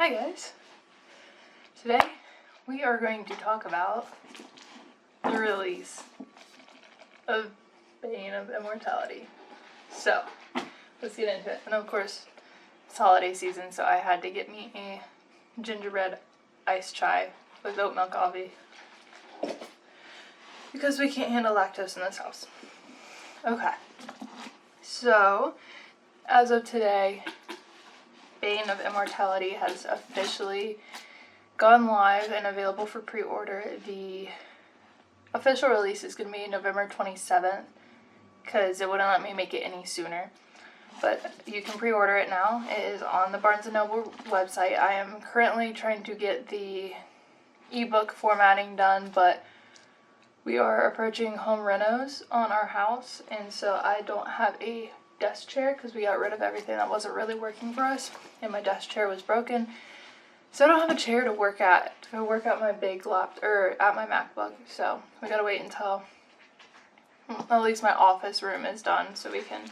Hi guys. Today we are going to talk about the release of Bane of Immortality. So, let's get into it. And of course, it's holiday season, so I had to get me a gingerbread iced chai with oat milk coffee because we can't handle lactose in this house. Okay. So, as of today, Bane of Immortality has officially gone live and available for pre-order. The official release is going to be November 27th because it wouldn't let me make it any sooner. But you can pre-order it now. It is on the Barnes & Noble website. I am currently trying to get the ebook formatting done, but we are approaching home renos on our house, and so I don't have a desk chair because we got rid of everything that wasn't really working for us, and my desk chair was broken. So I don't have a chair to work at my big laptop or at my MacBook. So we gotta wait until at least my office room is done so we can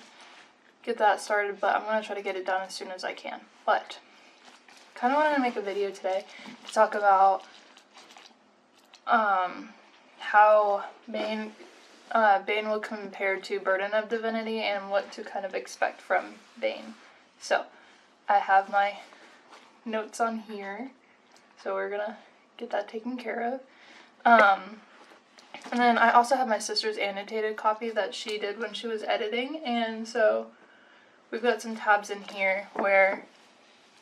get that started. But I'm gonna try to get it done as soon as I can. But kind of wanted to make a video today to talk about how Bane will compare to Burden of Divinity and what to kind of expect from Bane. So, I have my notes on here, so we're gonna get that taken care of. And then I also have my sister's annotated copy that she did when she was editing, and so we've got some tabs in here where,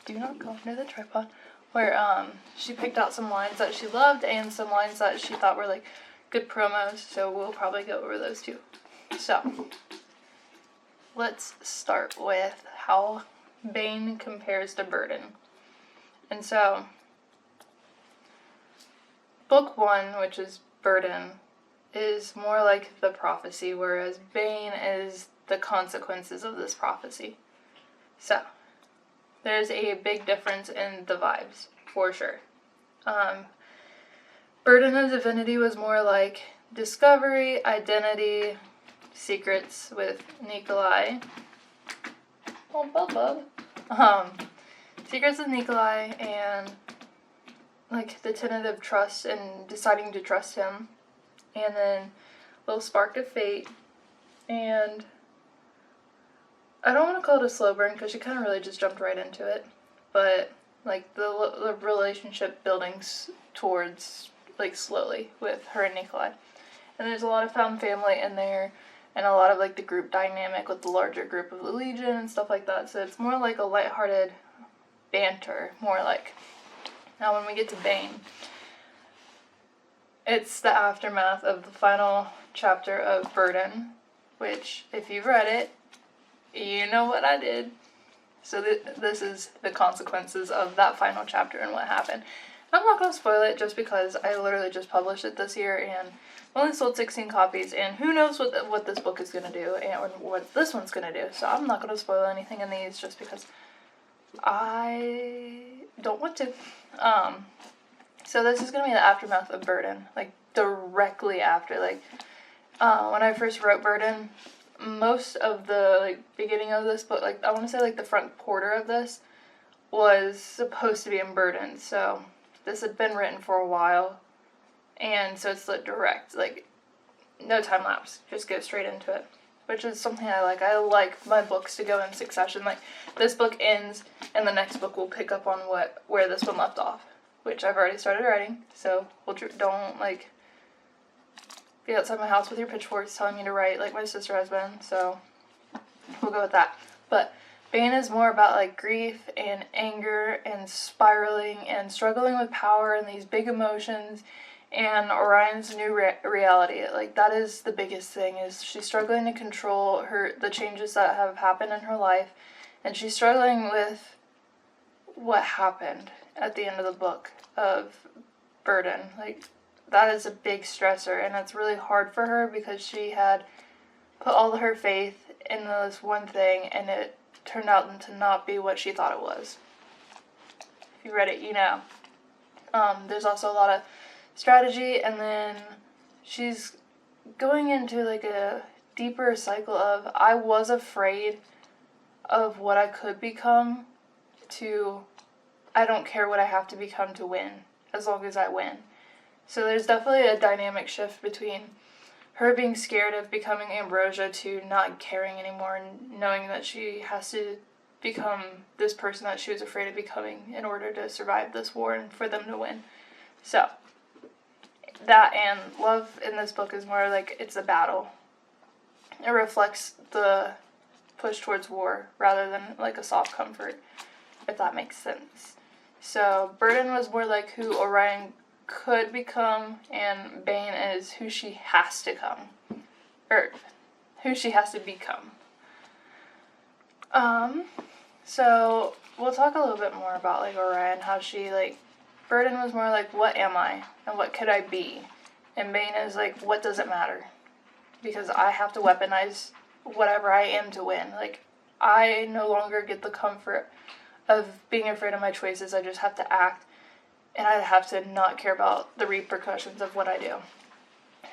do not go under the tripod, where she picked out some lines that she loved and some lines that she thought were like good promos, so we'll probably go over those too. So, let's start with how Bane compares to Burden. And so, book 1, which is Burden, is more like the prophecy, whereas Bane is the consequences of this prophecy. So, there's a big difference in the vibes, for sure. Burden of Divinity was more like discovery, identity, secrets with Nikolai. Oh, Bub. Secrets with Nikolai and like the tentative trust and deciding to trust him. And then a little spark of fate. And I don't want to call it a slow burn because she kind of really just jumped right into it. But like the relationship buildings towards like slowly with her and Nikolai. And there's a lot of found family in there and a lot of like the group dynamic with the larger group of the Legion and stuff like that. So it's more like a lighthearted banter, more like. Now when we get to Bane, it's the aftermath of the final chapter of Burden, which if you've read it, you know what I did. So this is the consequences of that final chapter and what happened. I'm not going to spoil it just because I literally just published it this year and only sold 16 copies, and who knows what this book is going to do and what this one's going to do. So I'm not going to spoil anything in these just because I don't want to. So this is going to be the aftermath of Burden, like directly after. Like when I first wrote Burden, most of the like beginning of this book, like I want to say like the front quarter of this was supposed to be in Burden. So this had been written for a while, and so it's like direct, like no time lapse, just go straight into it, which is something I like. I like my books to go in succession. Like this book ends, and the next book will pick up on where this one left off, which I've already started writing. So don't like be outside my house with your pitchforks telling me to write like my sister has been. So we'll go with that. But Bane is more about like grief and anger and spiraling and struggling with power and these big emotions and Orion's new reality. Like that is the biggest thing, is she's struggling to control the changes that have happened in her life, and she's struggling with what happened at the end of the book of Burden. Like that is a big stressor, and it's really hard for her because she had put all her faith in this one thing and it turned out to not be what she thought it was. If you read it, you know. There's also a lot of strategy, and then she's going into like a deeper cycle of I was afraid of what I could become to I don't care what I have to become to win, as long as I win. So there's definitely a dynamic shift between her being scared of becoming Ambrosia to not caring anymore and knowing that she has to become this person that she was afraid of becoming in order to survive this war and for them to win. So, that and love in this book is more like it's a battle. It reflects the push towards war rather than like a soft comfort, if that makes sense. So, Burden was more like who Orion could become, and Bane is who she has to who she has to become. So we'll talk a little bit more about like Orion, how she like, Burden was more like, what am I and what could I be? And Bane is like, what does it matter? Because I have to weaponize whatever I am to win. Like, I no longer get the comfort of being afraid of my choices. I just have to act, and I have to not care about the repercussions of what I do.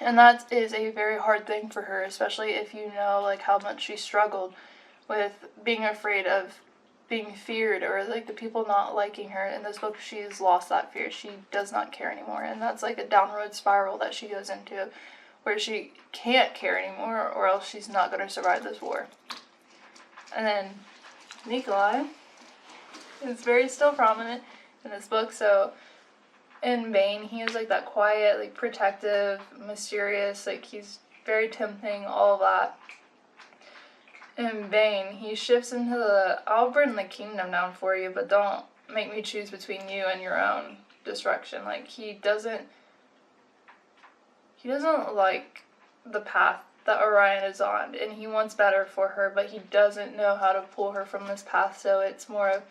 And that is a very hard thing for her, especially if you know like how much she struggled with being afraid of being feared or like the people not liking her. In this book, she's lost that fear. She does not care anymore, and that's like a downward spiral that she goes into where she can't care anymore or else she's not going to survive this war. And then Nikolai is very still prominent in this book. So in Bane, he is like that quiet, like protective, mysterious, like he's very tempting, all of that. In Bane, he shifts into the, I'll burn the kingdom down for you, but don't make me choose between you and your own destruction. Like, he doesn't like the path that Orion is on, and he wants better for her, but he doesn't know how to pull her from this path, so it's more of,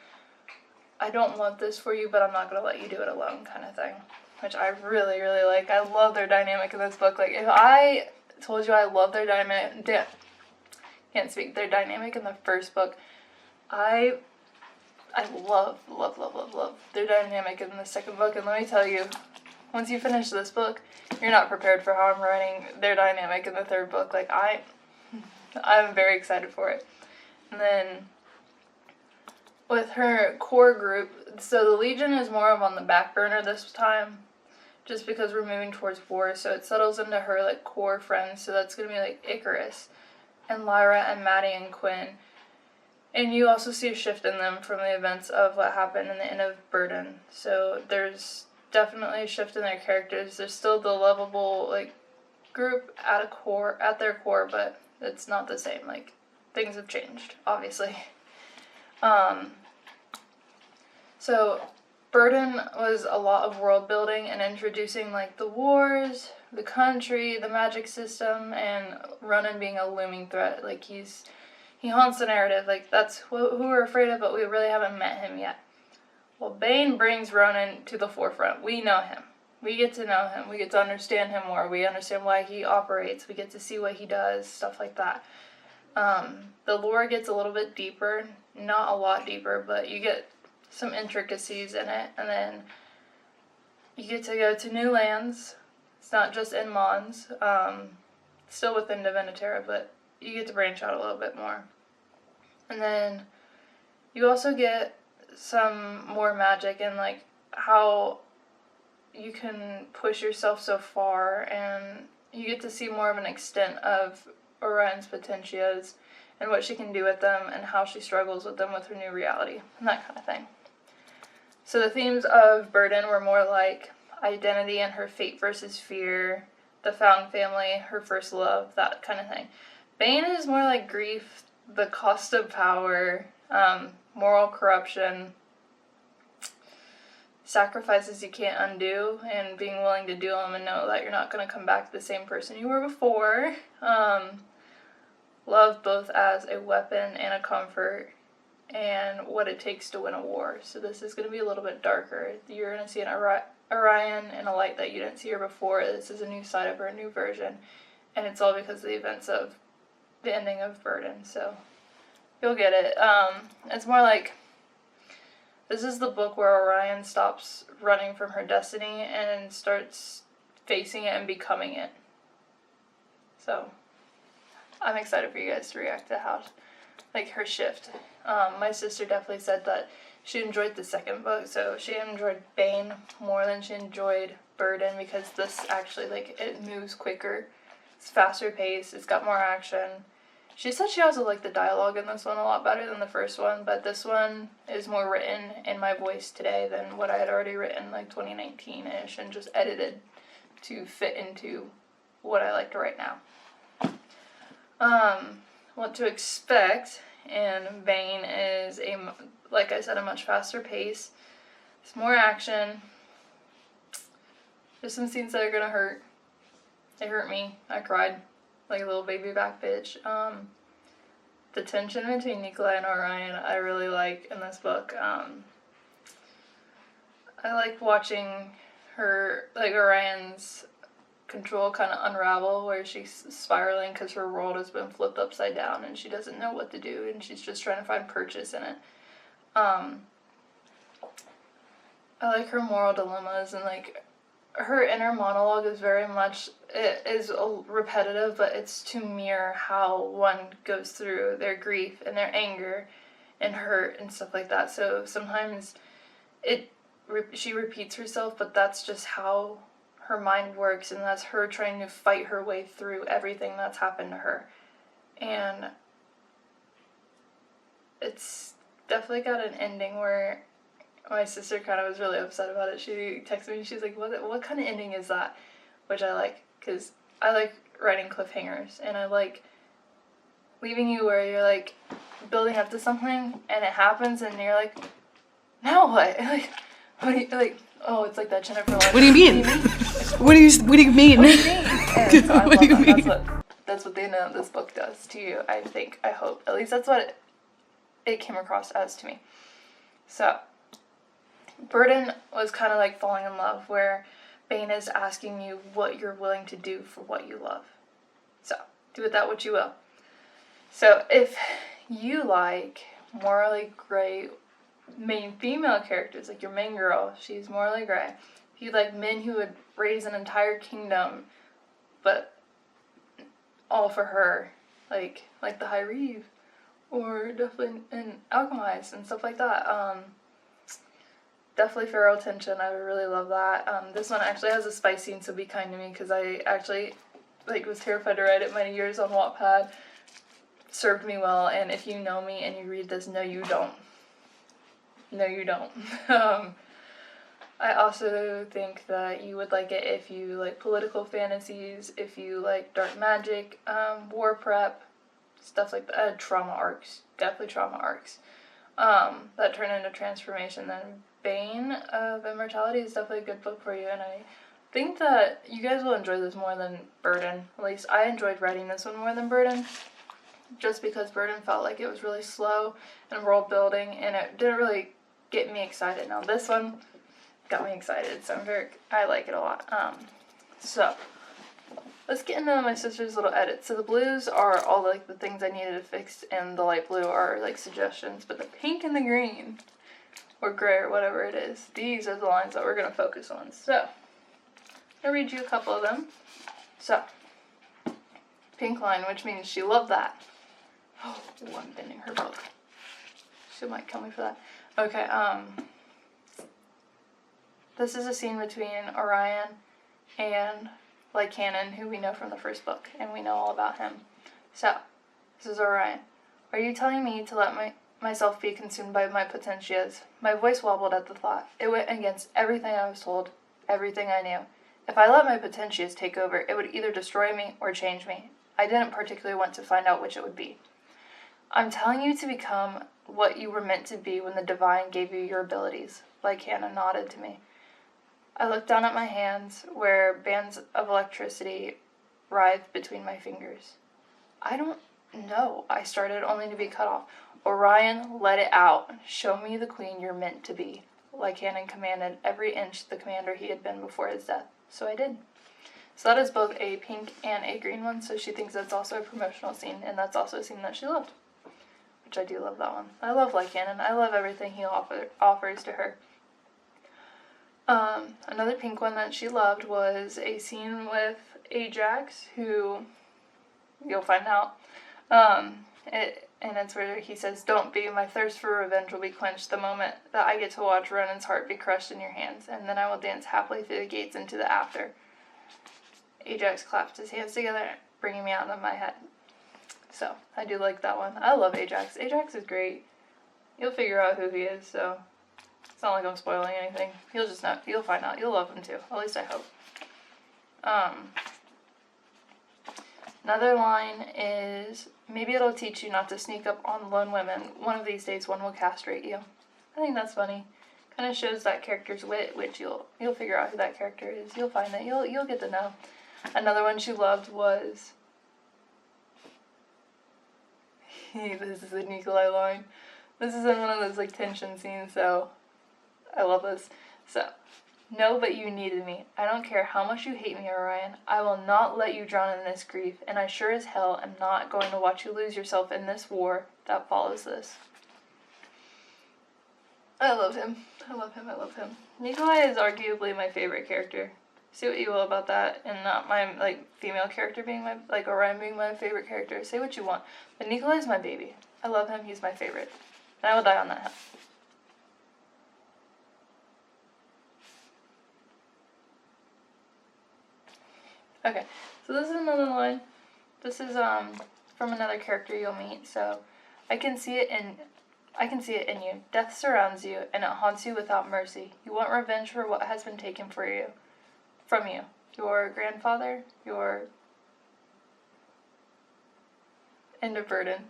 I don't want this for you, but I'm not going to let you do it alone kind of thing, which I really, really like. I love their dynamic in this book. Like, if I told you I love their dynamic, their dynamic in the first book, I love their dynamic in the second book, and let me tell you, once you finish this book, you're not prepared for how I'm writing their dynamic in the third book. Like, I'm very excited for it. And then with her core group, so the Legion is more of on the back burner this time, just because we're moving towards war, so it settles into her like core friends. So that's gonna be like Icarus and Lyra and Maddie and Quinn. And you also see a shift in them from the events of what happened in the end of Burden. So there's definitely a shift in their characters. There's still the lovable like group at their core, but it's not the same. Like, things have changed, obviously. So Burden was a lot of world building and introducing like the wars, the country, the magic system, and Ronan being a looming threat. Like, he haunts the narrative. Like, that's who we're afraid of, but we really haven't met him yet. Well, Bane brings Ronan to the forefront. We know him. We get to know him. We get to understand him more. We understand why he operates. We get to see what he does, stuff like that. The lore gets a little bit deeper. Not a lot deeper, but you get some intricacies in it. And then you get to go to new lands. It's not just in Mons. Still within Diviniterra, but you get to branch out a little bit more. And then you also get some more magic and like how you can push yourself so far, and you get to see more of an extent of Orion's potentias and what she can do with them and how she struggles with them with her new reality and that kind of thing. So the themes of Burden were more like identity and her fate versus fear, the found family, her first love, that kind of thing. Bane is more like grief, the cost of power, moral corruption, sacrifices you can't undo, and being willing to do them and know that you're not going to come back the same person you were before. Love both as a weapon and a comfort, and what it takes to win a war. So this is going to be a little bit darker. You're going to see an Orion in a light that you didn't see her before. This is a new side of her, a new version, and it's all because of the events of the ending of Burden. So you'll get it. It's more like, this is the book where Orion stops running from her destiny and starts facing it and becoming it. So I'm excited for you guys to react to how, like, her shift. My sister definitely said that she enjoyed the second book, so she enjoyed Bane more than she enjoyed Burden, because this actually, like, it moves quicker, it's faster paced, it's got more action. She said she also liked the dialogue in this one a lot better than the first one, but this one is more written in my voice today than what I had already written, like 2019-ish, and just edited to fit into what I like to write now. What to expect in Bane is, like I said, a much faster pace. There's more action. There's some scenes that are gonna hurt. They hurt me. I cried like a little baby back bitch. The tension between Nikolai and Orion I really like in this book. I like watching her, like, Orion's control kind of unravel, where she's spiraling because her world has been flipped upside down and she doesn't know what to do, and she's just trying to find purchase in it. I like her moral dilemmas, and, like, her inner monologue is very much, it is repetitive, but it's to mirror how one goes through their grief and their anger and hurt and stuff like that. So sometimes she repeats herself, but that's just how her mind works, and that's her trying to fight her way through everything that's happened to her. And it's definitely got an ending where my sister kind of was really upset about it. She texted me and she's like, what kind of ending is that? Which I like, because I like writing cliffhangers, and I like leaving you where you're, like, building up to something and it happens and you're like, now what? Like, what do you, like, oh, it's like that Jennifer Lawrence. What do you mean? What do you mean? What do you mean? And so I What do you love that. mean? That's what the end of this book does to you, I think, I hope. At least that's what it came across as to me. So, Burden was kind of like falling in love, where Bane is asking you what you're willing to do for what you love. So, do with that what you will. So, if you like morally gray main female characters, like your main girl, she's morally gray. If you like men who would raise an entire kingdom, but all for her, like the High Reeve, or definitely in Alchemized and stuff like that. Definitely feral tension. I would really love that. This one actually has a spice scene, so be kind to me, because I actually, like, was terrified to write it. My years on Wattpad served me well, and if you know me and you read this, no you don't. No you don't. I also think that you would like it if you like political fantasies, if you like dark magic, war prep, stuff like that. Trauma arcs. Definitely trauma arcs. That turn into transformation. Then Bane of Immortality is definitely a good book for you, and I think that you guys will enjoy this more than Burden. At least I enjoyed writing this one more than Burden, just because Burden felt like it was really slow and world building, and it didn't really get me excited. Now this one got me excited, so I like it a lot. So let's get into my sister's little edits. So the blues are all like the things I needed to fix, and the light blue are like suggestions, but the pink and the green, or gray, or whatever it is, these are the lines that we're going to focus on. So I'll read you a couple of them. So, pink line, which means she loved that. Oh, I'm bending her book. She might kill me for that. Okay, this is a scene between Orion and Lycanon, who we know from the first book, and we know all about him. So, this is Orion. Are you telling me to let myself be consumed by my potentias? My voice wobbled at the thought. It went against everything I was told, everything I knew. If I let my potentias take over, it would either destroy me or change me. I didn't particularly want to find out which it would be. I'm telling you to become what you were meant to be when the divine gave you your abilities. Lycanon nodded to me. I looked down at my hands, where bands of electricity writhed between my fingers. I don't know, I started, only to be cut off. Orion, let it out. Show me the queen you're meant to be. Lycanon commanded, every inch the commander he had been before his death. So I did. So that is both a pink and a green one, so she thinks that's also a promotional scene, and that's also a scene that she loved. Which I do love that one. I love Lycanon. I love everything he offers to her. Another pink one that she loved was a scene with Ajax, who you'll find out. And it's where he says, "Don't be. My thirst for revenge will be quenched the moment that I get to watch Ronan's heart be crushed in your hands, and then I will dance happily through the gates into the after." Ajax clapped his hands together, bringing me out of my head. So, I do like that one. I love Ajax. Ajax is great. You'll figure out who he is, so it's not like I'm spoiling anything. You'll just know. You'll find out. You'll love him too. At least I hope. Another line is, "Maybe it'll teach you not to sneak up on lone women. One of these days, one will castrate you." I think that's funny. Kind of shows that character's wit, which you'll figure out who that character is. You'll find it. You'll get to know. Another one she loved was, this is a Nikolai line. This is in one of those like tension scenes, so I love this. So, "No, but you needed me. I don't care how much you hate me, Orion. I will not let you drown in this grief, and I sure as hell am not going to watch you lose yourself in this war that follows this." I love him. I love him. I love him. Nikolai is arguably my favorite character. Say what you will about that, and not my like female character being my like Orion being my favorite character. Say what you want, but Nikolai is my baby. I love him. He's my favorite, and I will die on that hill. Okay, so this is another line. This is from another character you'll meet. So, I can see it in you. Death surrounds you, and it haunts you without mercy. You want revenge for what has been taken from you. Your grandfather, your end of burden.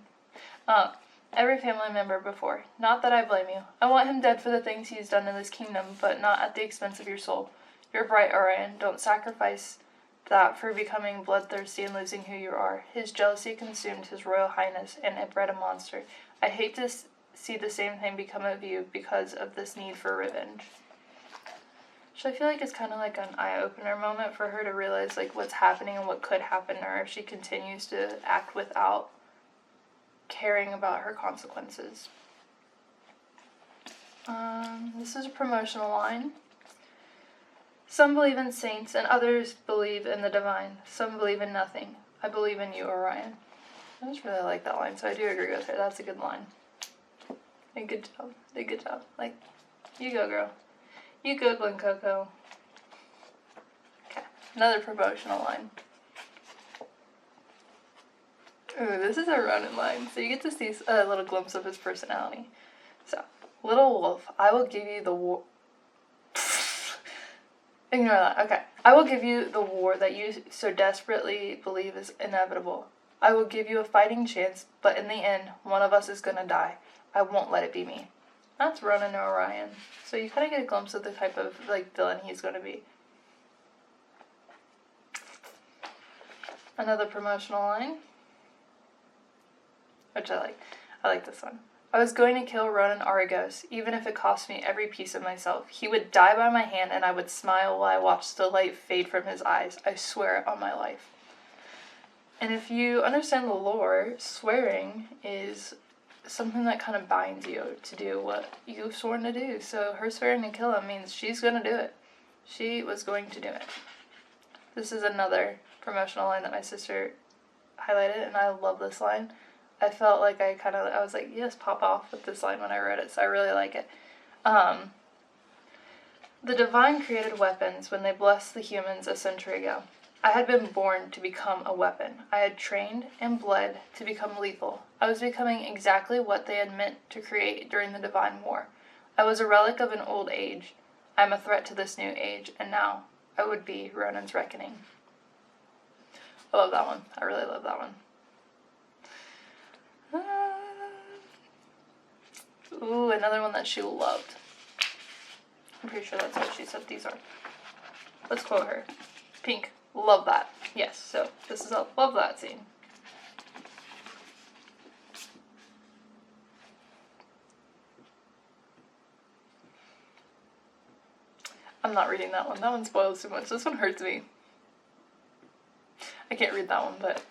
Every family member before. Not that I blame you. I want him dead for the things he's done in this kingdom, but not at the expense of your soul. You're bright, Orion. Don't sacrifice that for becoming bloodthirsty and losing who you are. His jealousy consumed his royal highness, and it bred a monster. I hate to see the same thing become of you because of this need for revenge. So I feel like it's kind of like an eye-opener moment for her to realize like what's happening and what could happen to her if she continues to act without caring about her consequences. This is a promotional line. Some believe in saints and others believe in the divine. Some believe in nothing. I believe in you, Orion. I just really like that line, so I do agree with her. That's a good line. And good job. Did a good job. Like, you go, girl. You go, Glen Coco. Okay, another promotional line. Ooh, this is a Ronan line, so you get to see a little glimpse of his personality. So, "Little wolf, I will give you the war..." Ignore that. Okay. "I will give you the war that you so desperately believe is inevitable. I will give you a fighting chance, but in the end, one of us is gonna die. I won't let it be me." That's Ronan Orion. So you kind of get a glimpse of the type of like villain he's going to be. Another promotional line, which I like. I like this one. "I was going to kill Ronan Argos, even if it cost me every piece of myself. He would die by my hand, and I would smile while I watched the light fade from his eyes. I swear it on my life." And if you understand the lore, swearing is something that kind of binds you to do what you've sworn to do. So her swearing to kill him means she's going to do it. She was going to do it. This is another promotional line that my sister highlighted, and I love this line. I felt like I was like, yes, pop off with this line when I wrote it, so I really like it. "The divine created weapons when they blessed the humans a century ago. I had been born to become a weapon. I had trained and bled to become lethal. I was becoming exactly what they had meant to create during the divine war. I was a relic of an old age. I am a threat to this new age, and now I would be Ronan's reckoning." I love that one. I really love that one. Ooh, another one that she loved. I'm pretty sure that's what she said these are. Let's quote her. "Pink. Love that." Yes, so this is a love that scene. I'm not reading that one. That one spoils too much. This one hurts me. I can't read that one, but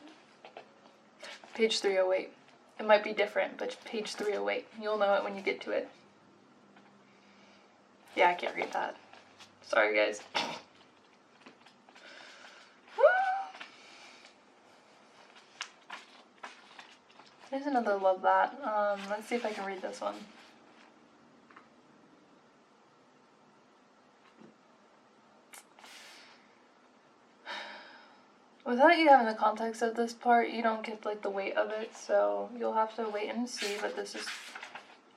page 308. It might be different, but page 308. You'll know it when you get to it. Yeah, I can't read that. Sorry, guys. There's another love that. Let's see if I can read this one. Without you having the context of this part, you don't get like the weight of it, so you'll have to wait and see, but this is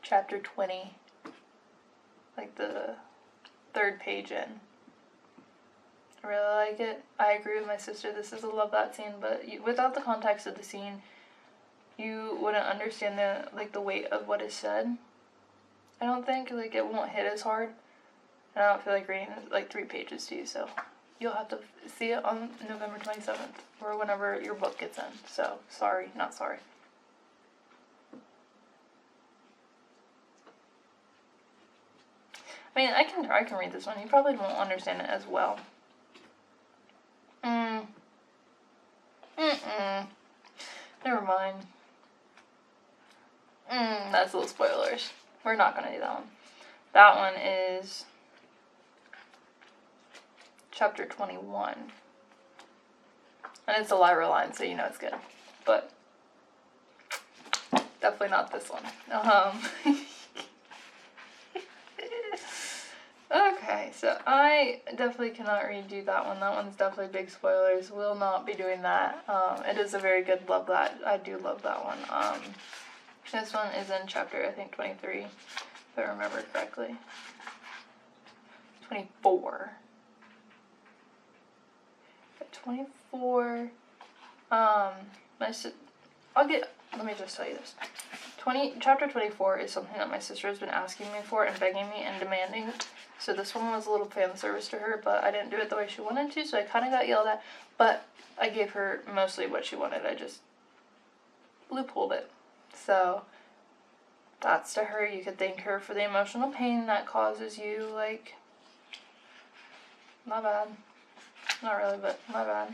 chapter 20. Like the 3rd page in. I really like it. I agree with my sister, this is a love that scene, but without the context of the scene, you wouldn't understand the weight of what is said. I don't think, like, it won't hit as hard. And I don't feel like reading like 3 pages to you, so you'll have to see it on November 27th or whenever your book gets in. So, sorry, not sorry. I mean, I can read this one. You probably won't understand it as well. Never mind. That's little spoilers. We're not gonna do that one. That one is chapter 21. And it's a Lyra line, so you know it's good. But definitely not this one. Okay, so I definitely cannot redo that one. That one's definitely big spoilers. Will not be doing that. It is a very good love that. I do love that one. This one is in chapter, I think, 23, if I remember correctly. 24. 24. Let me just tell you this. Chapter 24 is something that my sister has been asking me for and begging me and demanding. So this one was a little fan service to her, but I didn't do it the way she wanted to, so I kind of got yelled at. But I gave her mostly what she wanted. I just loopholed it. So that's to her. You could thank her for the emotional pain that causes you, like, not bad. Not really, but my bad.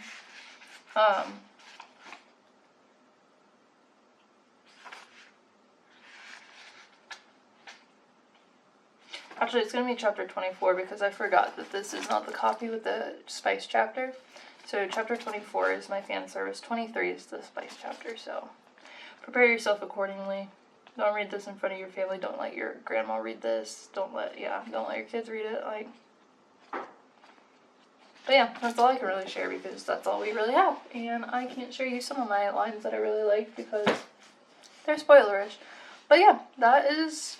Actually, it's going to be chapter 24 because I forgot that this is not the copy with the spice chapter. So chapter 24 is my fan service. 23 is the spice chapter, so prepare yourself accordingly. Don't read this in front of your family. Don't let your grandma read this. Don't let your kids read it. Like, but yeah, that's all I can really share because that's all we really have. And I can't share you some of my lines that I really like because they're spoilerish. But yeah, that is...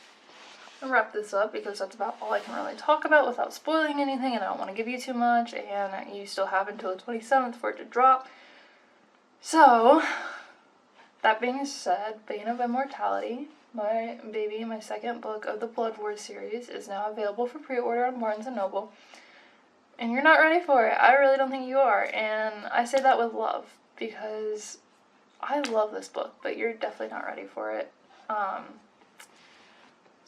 I'll wrap this up because that's about all I can really talk about without spoiling anything, and I don't want to give you too much, and you still have until the 27th for it to drop. So, that being said, Bane of Immortality, my baby, my 2nd book of the Blood Wars series, is now available for pre-order on Barnes & Noble, and you're not ready for it. I really don't think you are, and I say that with love, because I love this book, but you're definitely not ready for it.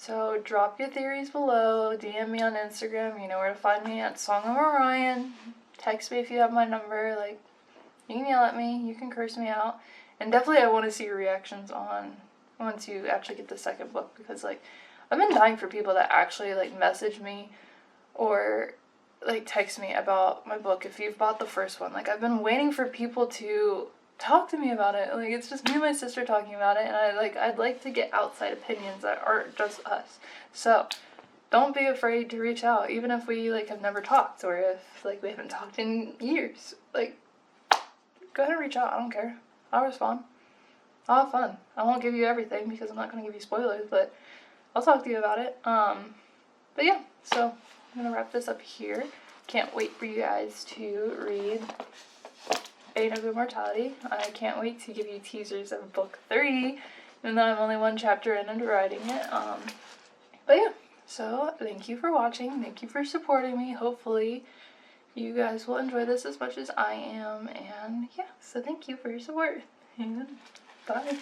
So drop your theories below, DM me on Instagram, you know where to find me at Song of Orion, text me if you have my number, like, you can yell at me, you can curse me out, and definitely I want to see your reactions on, once you actually get the 2nd book, because, like, I've been dying for people that actually, like, message me, or, like, text me about my book if you've bought the first one. Like, I've been waiting for people to talk to me about it. Like, it's just me and my sister talking about it, and I'd like to get outside opinions that aren't just us. So don't be afraid to reach out, even if we, like, have never talked, or if, like, we haven't talked in years. Like, go ahead and reach out. I don't care. I'll respond. I'll have fun. I won't give you everything because I'm not going to give you spoilers, but I'll talk to you about it. But yeah, so I'm going to wrap this up here. Can't wait for you guys to read Bane of Immortality. I can't wait to give you teasers of book 3, even though I'm only 1 chapter in and writing it. But yeah, so thank you for watching. Thank you for supporting me. Hopefully you guys will enjoy this as much as I am. And yeah, so thank you for your support. And bye.